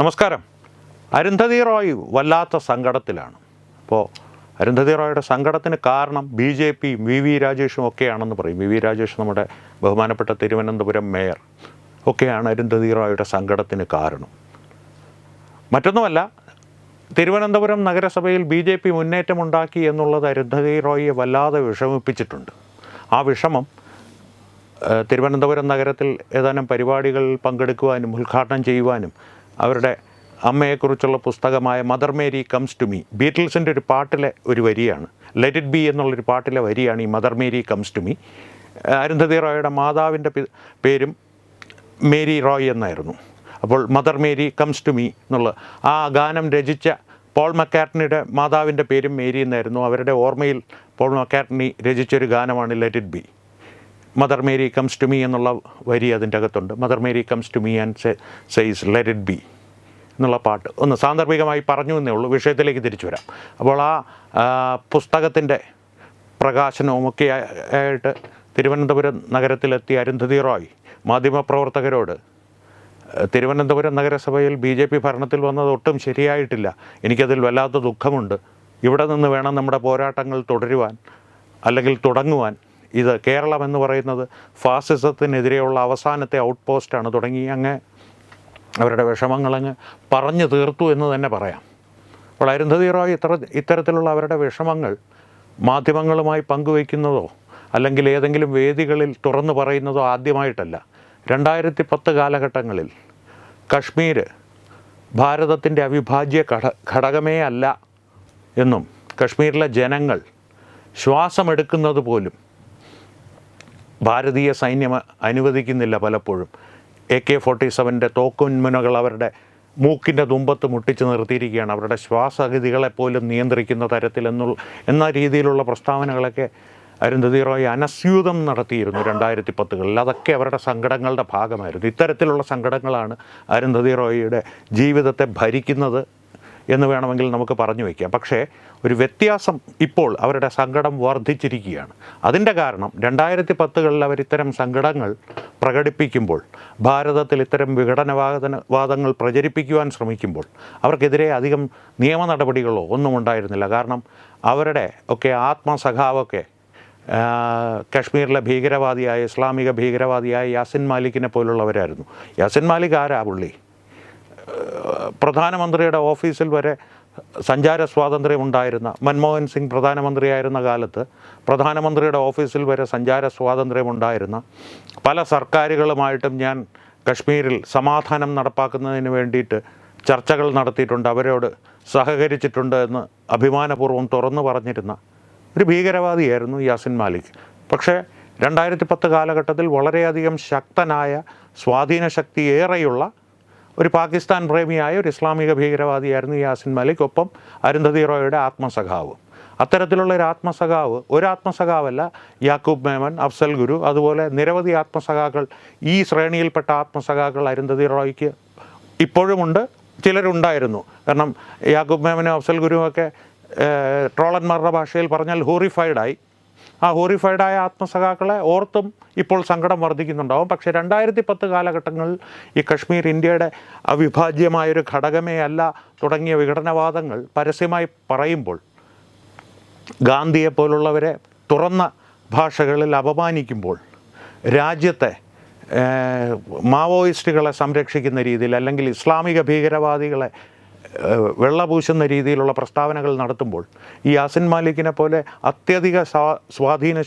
നമസ്കാരം. അരുന്ധതി റോയ് വല്ലാത്ത സങ്കടത്തിലാണ്. അപ്പോൾ അരുന്ധതി റോയുടെ സങ്കടത്തിന് കാരണം BJP VV രാജേഷും ഒക്കെയാണെന്ന് പറയും. VV രാജേഷ് നമ്മുടെ ബഹുമാനപ്പെട്ട തിരുവനന്തപുരം മേയർ ഒക്കെയാണ് അരുന്ധതി റോയുടെ സങ്കടത്തിന് കാരണം. മറ്റൊന്നുമല്ല, തിരുവനന്തപുരം നഗരസഭയിൽ BJP മുന്നേറ്റമുണ്ടാക്കി എന്നുള്ളത് അരുന്ധതി റോയിയെ വല്ലാതെ വിഷമിപ്പിച്ചിട്ടുണ്ട്. ആ വിഷമം തിരുവനന്തപുരം നഗരത്തിൽ ഏതാനും പരിപാടികളിൽ പങ്കെടുക്കുവാനും ഉദ്ഘാടനം ചെയ്യുവാനും അവരുടെ അമ്മയെക്കുറിച്ചുള്ള പുസ്തകമായ Mother Mary comes to me, ബീറ്റിൽസിൻ്റെ ഒരു പാട്ടിലെ ഒരു വരിയാണ്, ലെറ്റ് ഇറ്റ് ബി എന്നുള്ളൊരു പാട്ടിലെ വരിയാണ് ഈ Mother Mary comes to me. Arundhati റോയുടെ മാതാവിൻ്റെ പേരും മേരി റോയ് എന്നായിരുന്നു. അപ്പോൾ Mother Mary comes to me എന്നുള്ള ആ ഗാനം രചിച്ച പോൾ മക്കാർട്ട്നിയുടെ മാതാവിൻ്റെ പേരും മേരി എന്നായിരുന്നു. അവരുടെ ഓർമ്മയിൽ പോൾ മക്കാർട്ട്നി രചിച്ചൊരു ഗാനമാണ് let it be. Mother Mary comes to me എന്നുള്ള വരി അതിൻ്റെ അകത്തുണ്ട്. Mother Mary comes to me and says let it be എന്നുള്ള പാട്ട് ഒന്ന് സാന്ദർഭികമായി പറഞ്ഞു എന്നേ ഉള്ളൂ. വിഷയത്തിലേക്ക് തിരിച്ചു വരാം. അപ്പോൾ ആ പുസ്തകത്തിൻ്റെ പ്രകാശനവുമൊക്കെ ആയിട്ട് തിരുവനന്തപുരം നഗരത്തിലെത്തിയ അരുന്ധതി റോയ് മാധ്യമപ്രവർത്തകരോട് തിരുവനന്തപുരം നഗരസഭയിൽ BJP ഭരണത്തിൽ വന്നത് ഒട്ടും ശരിയായിട്ടില്ല, എനിക്കതിൽ വല്ലാത്ത ദുഃഖമുണ്ട്, ഇവിടെ നിന്ന് വേണം നമ്മുടെ പോരാട്ടങ്ങൾ തുടരുവാൻ അല്ലെങ്കിൽ തുടങ്ങുവാൻ, ഇത് കേരളം എന്ന് പറയുന്നത് ഫാസിസത്തിനെതിരെയുള്ള അവസാനത്തെ ഔട്ട് പോസ്റ്റാണ് തുടങ്ങി അങ്ങ് അവരുടെ വിഷമങ്ങളങ്ങ് പറഞ്ഞു തീർത്തു എന്ന് തന്നെ പറയാം. അപ്പോൾ അരുന്ധതി റോയ് ഇത്തരത്തിലുള്ള അവരുടെ വിഷമങ്ങൾ മാധ്യമങ്ങളുമായി പങ്കുവയ്ക്കുന്നതോ അല്ലെങ്കിൽ ഏതെങ്കിലും വേദികളിൽ തുറന്നു പറയുന്നതോ ആദ്യമായിട്ടല്ല. 2010 കാലഘട്ടങ്ങളിൽ കശ്മീർ ഭാരതത്തിൻ്റെ അവിഭാജ്യ ഘടകമേ അല്ല എന്നും കശ്മീരിലെ ജനങ്ങൾ ശ്വാസമെടുക്കുന്നത് പോലും ഭാരതീയ സൈന്യം അനുവദിക്കുന്നില്ല, പലപ്പോഴും AK-47 തോക്കുന്മുനകൾ അവരുടെ മൂക്കിൻ്റെ തുമ്പത്ത് മുട്ടിച്ച് നിർത്തിയിരിക്കുകയാണ്, അവരുടെ ശ്വാസഗതികളെപ്പോലും നിയന്ത്രിക്കുന്ന തരത്തിൽ എന്ന രീതിയിലുള്ള പ്രസ്താവനകളൊക്കെ അരുന്ധതി റോയ് അനസ്യൂതം നടത്തിയിരുന്നു 2010-കളിൽ. അതൊക്കെ അവരുടെ സങ്കടങ്ങളുടെ ഭാഗമായിരുന്നു. ഇത്തരത്തിലുള്ള സങ്കടങ്ങളാണ് അരുന്ധതി റോയിയുടെ ജീവിതത്തെ ഭരിക്കുന്നത് എന്ന് വേണമെങ്കിൽ നമുക്ക് പറഞ്ഞു വയ്ക്കാം. പക്ഷേ ഒരു വ്യത്യാസം, ഇപ്പോൾ അവരുടെ സങ്കടം വർദ്ധിച്ചിരിക്കുകയാണ്. അതിൻ്റെ കാരണം 2010-കളിൽ അവർ ഇത്തരം സങ്കടങ്ങൾ പ്രകടിപ്പിക്കുമ്പോൾ, ഭാരതത്തിൽ ഇത്തരം വിഘടനവാദങ്ങൾ പ്രചരിപ്പിക്കുവാൻ ശ്രമിക്കുമ്പോൾ അവർക്കെതിരെ അധികം നിയമ നടപടികളോ ഒന്നും ഉണ്ടായിരുന്നില്ല. കാരണം അവരുടെ ഒക്കെ ആത്മസഖാവൊക്കെ കശ്മീരിലെ ഭീകരവാദിയായ ഇസ്ലാമിക ഭീകരവാദിയായ യാസിൻ മാലിക്കിനെ പോലുള്ളവരായിരുന്നു. യാസിൻ മാലിക് ആരാ? പുള്ളി പ്രധാനമന്ത്രിയുടെ ഓഫീസിൽ വരെ സഞ്ചാര സ്വാതന്ത്ര്യം ഉണ്ടായിരുന്ന, മൻമോഹൻ സിംഗ് പ്രധാനമന്ത്രിയായിരുന്ന കാലത്ത് പ്രധാനമന്ത്രിയുടെ ഓഫീസിൽ വരെ സഞ്ചാര സ്വാതന്ത്ര്യം ഉണ്ടായിരുന്ന, പല സർക്കാരുകളുമായിട്ടും ഞാൻ കശ്മീരിൽ സമാധാനം നടപ്പാക്കുന്നതിന് വേണ്ടിയിട്ട് ചർച്ചകൾ നടത്തിയിട്ടുണ്ട്, അവരോട് സഹകരിച്ചിട്ടുണ്ട് എന്ന് അഭിമാനപൂർവ്വം തുറന്നു പറഞ്ഞിരുന്ന ഒരു ഭീകരവാദിയായിരുന്നു യാസിൻ മാലിക്. പക്ഷേ 2010 കാലഘട്ടത്തിൽ വളരെയധികം ശക്തനായ, സ്വാധീന ശക്തി ഏറെയുള്ള ഒരു പാകിസ്ഥാൻ പ്രേമിയായ ഒരു ഇസ്ലാമിക ഭീകരവാദിയായിരുന്നു യാസിൻ മാലിക്. ഒപ്പം അരുന്ധതി റോയുടെ ആത്മസഖാവ്. അത്തരത്തിലുള്ള ഒരു ആത്മസഖാവല്ല, യാക്കൂബ് മേമൻ, അഫ്സൽ ഗുരു, അതുപോലെ നിരവധി ആത്മസഖാക്കൾ, ഈ ശ്രേണിയിൽപ്പെട്ട ആത്മസഖാക്കൾ അരുന്ധതി റോയ്ക്ക് ഇപ്പോഴുമുണ്ട്, ചിലരുണ്ടായിരുന്നു. കാരണം യാക്കൂബ് മേമനും അഫ്സൽ ഗുരുവൊക്കെ ട്രോളന്മാരുടെ ഭാഷയിൽ പറഞ്ഞാൽ ഹോറിഫൈഡായി. ആ ഹോറിഫൈഡായ ആത്മസഖാക്കളെ ഓർത്തും ഇപ്പോൾ സങ്കടം വർദ്ധിക്കുന്നുണ്ടാവും. പക്ഷേ 2010 കാലഘട്ടങ്ങളിൽ ഈ കശ്മീർ ഇന്ത്യയുടെ അവിഭാജ്യമായൊരു ഘടകമേ അല്ല തുടങ്ങിയ വിഘടനവാദങ്ങൾ പരസ്യമായി പറയുമ്പോൾ, ഗാന്ധിയെപ്പോലുള്ളവരെ തുറന്ന ഭാഷകളിൽ അപമാനിക്കുമ്പോൾ, രാജ്യത്തെ മാവോയിസ്റ്റുകളെ സംരക്ഷിക്കുന്ന രീതിയിൽ അല്ലെങ്കിൽ ഇസ്ലാമിക ഭീകരവാദികളെ വെള്ളപൂശുന്ന രീതിയിലുള്ള പ്രസ്താവനകൾ നടത്തുമ്പോൾ, ഈ യാസിൻ മാലിക്കിനെ പോലെ അത്യധിക സ്വാധീന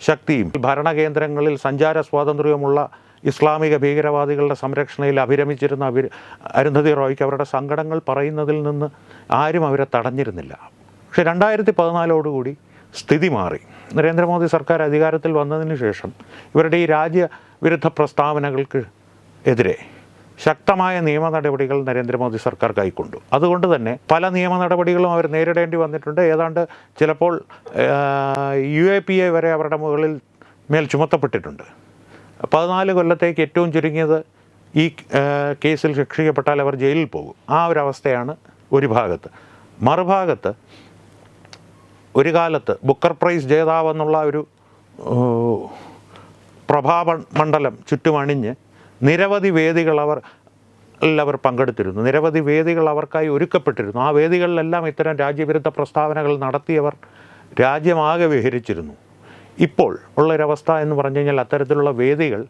ശക്തിയും ഭരണകേന്ദ്രങ്ങളിൽ സഞ്ചാര സ്വാതന്ത്ര്യവുമുള്ള ഇസ്ലാമിക ഭീകരവാദികളുടെ സംരക്ഷണയിൽ അഭിരമിച്ചിരുന്ന അരുന്ധതി റോയ്ക്ക് അവരുടെ സങ്കടങ്ങൾ പറയുന്നതിൽ നിന്ന് ആരും അവരെ തടഞ്ഞിരുന്നില്ല. പക്ഷേ 2014 സ്ഥിതി മാറി. നരേന്ദ്രമോദി സർക്കാർ അധികാരത്തിൽ വന്നതിന് ശേഷം ഇവരുടെ ഈ രാജ്യവിരുദ്ധ പ്രസ്താവനകൾക്ക് എതിരെ ശക്തമായ നിയമ നടപടികൾ നരേന്ദ്രമോദി സർക്കാർ കൈക്കൊണ്ടു. അതുകൊണ്ട് തന്നെ പല നിയമ നടപടികളും അവർ നേരിടേണ്ടി വന്നിട്ടുണ്ട്. ഏതാണ്ട് ചിലപ്പോൾ UAPA വരെ അവരുടെ മേൽ ചുമത്തപ്പെട്ടിട്ടുണ്ട്. 14 കൊല്ലത്തേക്ക് ഏറ്റവും ചുരുങ്ങിയത് ഈ കേസിൽ ശിക്ഷിക്കപ്പെട്ടാൽ അവർ ജയിലിൽ പോകും. ആ ഒരവസ്ഥയാണ് ഒരു ഭാഗത്ത്. മറുഭാഗത്ത് ഒരു കാലത്ത് ബുക്കർ പ്രൈസ് ജേതാവെന്നുള്ള ഒരു പ്രഭാമണ്ഡലം ചുറ്റുമണിഞ്ഞ് നിരവധി വേദികൾ അവർ അവർ പങ്കെടുത്തിരുന്നു. നിരവധി വേദികൾ അവർക്കായി ഒരുക്കപ്പെട്ടിരുന്നു. ആ വേദികളിലെല്ലാം ഇത്തരം രാജ്യവിരുദ്ധ പ്രസ്താവനകൾ നടത്തിയവർ രാജ്യമാകെ വിഹരിച്ചിരുന്നു. ഇപ്പോൾ ഉള്ളൊരവസ്ഥ എന്ന് പറഞ്ഞു കഴിഞ്ഞാൽ അത്തരത്തിലുള്ള വേദികൾ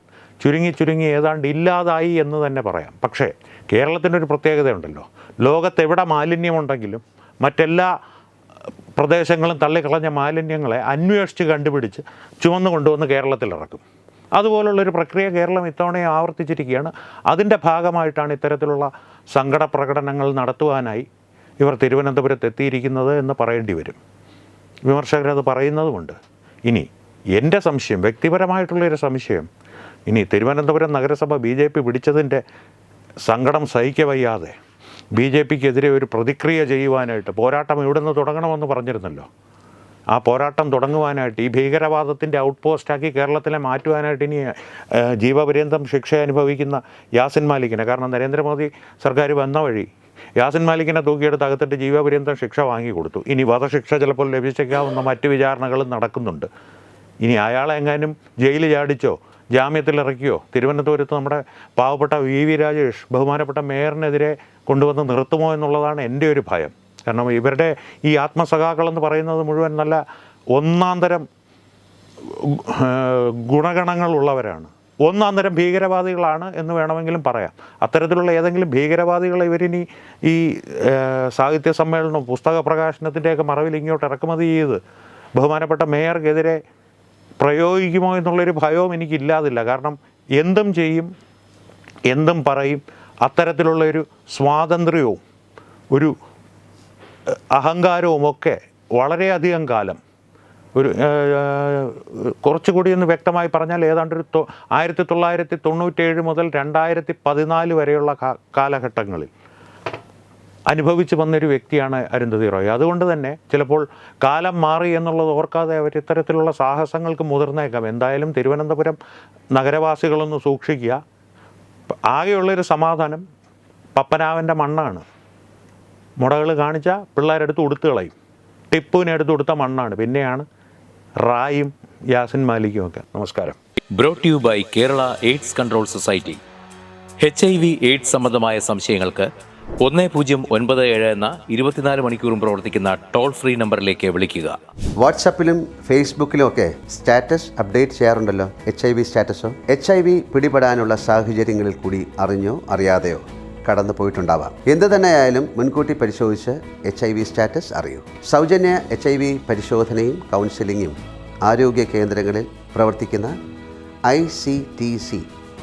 ചുരുങ്ങി ഏതാണ്ട് ഇല്ലാതായി എന്ന് തന്നെ പറയാം. പക്ഷേ കേരളത്തിനൊരു പ്രത്യേകതയുണ്ടല്ലോ. ലോകത്തെവിടെ മാലിന്യമുണ്ടെങ്കിലും മറ്റെല്ലാ പ്രദേശങ്ങളും തള്ളിക്കളഞ്ഞ മാലിന്യങ്ങളെ അന്വേഷിച്ച് കണ്ടുപിടിച്ച് ചുമന്നു കൊണ്ടുവന്ന് കേരളത്തിലിറക്കും. അതുപോലുള്ളൊരു പ്രക്രിയ കേരളം ഇത്തവണയും ആവർത്തിച്ചിരിക്കുകയാണ്. അതിൻ്റെ ഭാഗമായിട്ടാണ് ഇത്തരത്തിലുള്ള സങ്കട പ്രകടനങ്ങൾ നടത്തുവാനായി ഇവർ തിരുവനന്തപുരത്ത് എത്തിയിരിക്കുന്നത് എന്ന് പറയേണ്ടി വരും. വിമർശകരത് പറയുന്നതുമുണ്ട്. ഇനി എൻ്റെ സംശയം, വ്യക്തിപരമായിട്ടുള്ളൊരു സംശയം, ഇനി തിരുവനന്തപുരം നഗരസഭ BJP പിടിച്ചതിൻ്റെ സങ്കടം സഹിക്കവയ്യാതെ BJPക്കെതിരെ ഒരു പ്രതിക്രിയ ചെയ്യുവാനായിട്ട് പോരാട്ടം ഇവിടുന്ന് തുടങ്ങണമെന്ന് പറഞ്ഞിരുന്നല്ലോ. ആ പോരാട്ടം തുടങ്ങുവാനായിട്ട് ഈ ഭീകരവാദത്തിൻ്റെ ഔട്ട് പോസ്റ്റാക്കി കേരളത്തിലെ മാറ്റുവാനായിട്ട് ഇനി ജീവപര്യന്തം ശിക്ഷ അനുഭവിക്കുന്ന യാസിൻ മാലിക്കിനെ, കാരണം നരേന്ദ്രമോദി സർക്കാർ വന്ന വഴി യാസിൻ മാലിക്കിനെ തൂക്കിയെടുത്ത് അകത്തിട്ട് ജീവപര്യന്തം ശിക്ഷ വാങ്ങിക്കൊടുത്തു. ഇനി വധശിക്ഷ ചിലപ്പോൾ ലഭിച്ചേക്കാവുന്ന മറ്റ് വിചാരണകളും നടക്കുന്നുണ്ട്. ഇനി അയാളെ എങ്ങാനും ജയിലിൽ ചാടിച്ചോ ജാമ്യത്തിലിറക്കിയോ തിരുവനന്തപുരത്ത് നമ്മുടെ പാവപ്പെട്ട VV രാജേഷ് ബഹുമാനപ്പെട്ട മേയറിനെതിരെ കൊണ്ടുവന്ന് നിർത്തുമോ എന്നുള്ളതാണ് എൻ്റെ ഒരു ഭയം. കാരണം ഇവരുടെ ഈ ആത്മസഖാക്കളെന്ന് പറയുന്നത് മുഴുവൻ നല്ല ഒന്നാന്തരം ഗുണഗണങ്ങളുള്ളവരാണ്. ഒന്നാന്തരം ഭീകരവാദികളാണ് എന്ന് വേണമെങ്കിലും പറയാം. അത്തരത്തിലുള്ള ഏതെങ്കിലും ഭീകരവാദികളെ ഇവരിനി ഈ സാഹിത്യ സമ്മേളനവും പുസ്തക പ്രകാശനത്തിൻ്റെയൊക്കെ മറവിൽ ഇങ്ങോട്ട് ഇറക്കുമതി ചെയ്ത് ബഹുമാനപ്പെട്ട മേയർക്കെതിരെ പ്രയോഗിക്കുമോ എന്നുള്ളൊരു ഭയവും എനിക്കില്ലാതില്ല. കാരണം എന്തും ചെയ്യും, എന്തും പറയും. അത്തരത്തിലുള്ളൊരു സ്വാതന്ത്ര്യവും ഒരു അഹങ്കാരവും ഒക്കെ വളരെയധികം കാലം, ഒരു കുറച്ചുകൂടി ഒന്ന് വ്യക്തമായി പറഞ്ഞാൽ ഏതാണ്ട് ഒരു 1997 മുതൽ 2014 വരെയുള്ള കാലഘട്ടങ്ങളിൽ അനുഭവിച്ചു വന്നൊരു വ്യക്തിയാണ് അരുന്ധതി റോയ്. അതുകൊണ്ട് തന്നെ ചിലപ്പോൾ കാലം മാറി എന്നുള്ളത് ഓർക്കാതെ അവർ ഇത്തരത്തിലുള്ള സാഹസങ്ങൾക്ക് മുതിർന്നേക്കാം. എന്തായാലും തിരുവനന്തപുരം നഗരവാസികളൊന്ന് സൂക്ഷിക്കുക. ആകെയുള്ളൊരു സമാധാനം പപ്പനാവൻ്റെ മണ്ണാണ്. മുടകൾ കാണിച്ച പിള്ളേരെടുത്ത് ഉടുത്ത് കളയും. ടിപ്പുവിനെ എടുത്ത് കൊടുത്ത മണ്ണാണ്. പിന്നെയാണ് റായും യാസിൻ മാലിക്കും ഒക്കെ. നമസ്കാരം. Brought you by Kerala AIDS control society. HIV/AIDS സംബന്ധമായ സംശയങ്ങൾക്ക് 1097 എന്ന 24 മണിക്കൂറും പ്രവർത്തിക്കുന്ന ടോൾ ഫ്രീ നമ്പറിലേക്ക് വിളിക്കുക. വാട്സാപ്പിലും ഫേസ്ബുക്കിലും ഒക്കെ സ്റ്റാറ്റസ് അപ്ഡേറ്റ് ചെയ്യാറുണ്ടല്ലോ. HIV സ്റ്റാറ്റസോ HIV പിടിപെടാനുള്ള സാഹചര്യങ്ങളിൽ കൂടി അറിഞ്ഞോ അറിയാതെയോ കടന്നു പോയിട്ടുണ്ടാവാം. എന്ത് തന്നെയായാലും മുൻകൂട്ടി പരിശോധിച്ച് HIV സ്റ്റാറ്റസ് അറിയൂ. സൗജന്യ HIV പരിശോധനയും കൗൺസിലിങ്ങും ആരോഗ്യ കേന്ദ്രങ്ങളിൽ പ്രവർത്തിക്കുന്ന ICTC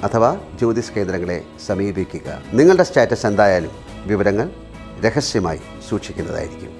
അഥവാ ജ്യോതിസ് കേന്ദ്രങ്ങളെ സമീപിക്കുക. നിങ്ങളുടെ സ്റ്റാറ്റസ് എന്തായാലും വിവരങ്ങൾ രഹസ്യമായി സൂക്ഷിക്കുന്നതായിരിക്കും.